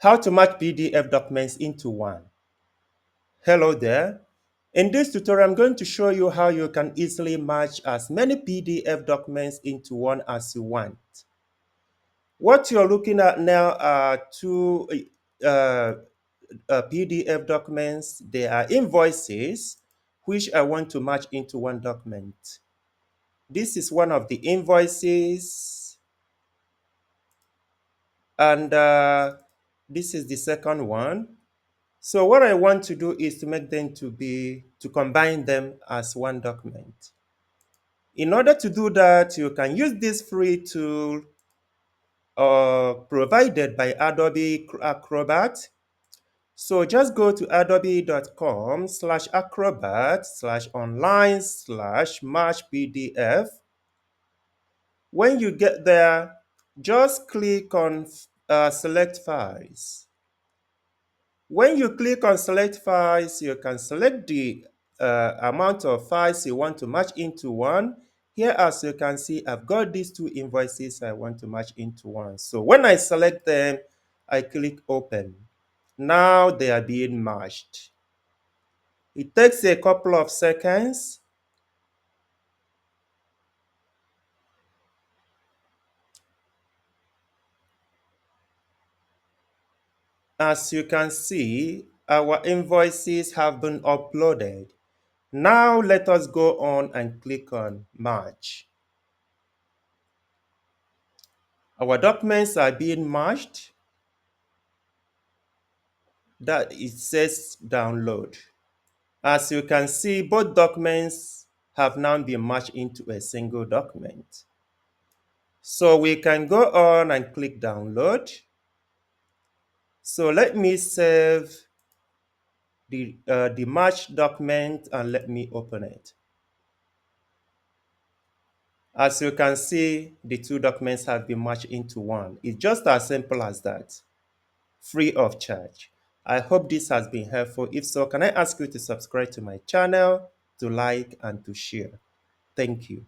How to match PDF documents into one. Hello there. In this tutorial, I'm going to show you how you can easily match as many PDF documents into one as you want. What you're looking at now are two PDF documents. They are invoices, which I want to match into one document. This is one of the invoices, and this is the second one. So what I want to do is to make them to combine them as one document. In order to do that, you can use this free tool provided by Adobe Acrobat. So just go to adobe.com/acrobat/online/match PDF. When you get there, just click on select files. When you click on select files, you can select the amount of files you want to match into one. Here, as you can see, I've got these two invoices I want to match into one. So when I select them, I click open. Now they are being matched. It takes a couple of seconds. As you can see, our invoices have been uploaded. Now let us go on and click on match. Our documents are being matched. That it says download. As you can see, both documents have now been matched into a single document. So we can go on and click download. So let me save the matched document and let me open it. As you can see, the two documents have been matched into one. It's just as simple as that, free of charge. I hope this has been helpful. If so, can I ask you to subscribe to my channel, to like, and to share? Thank you.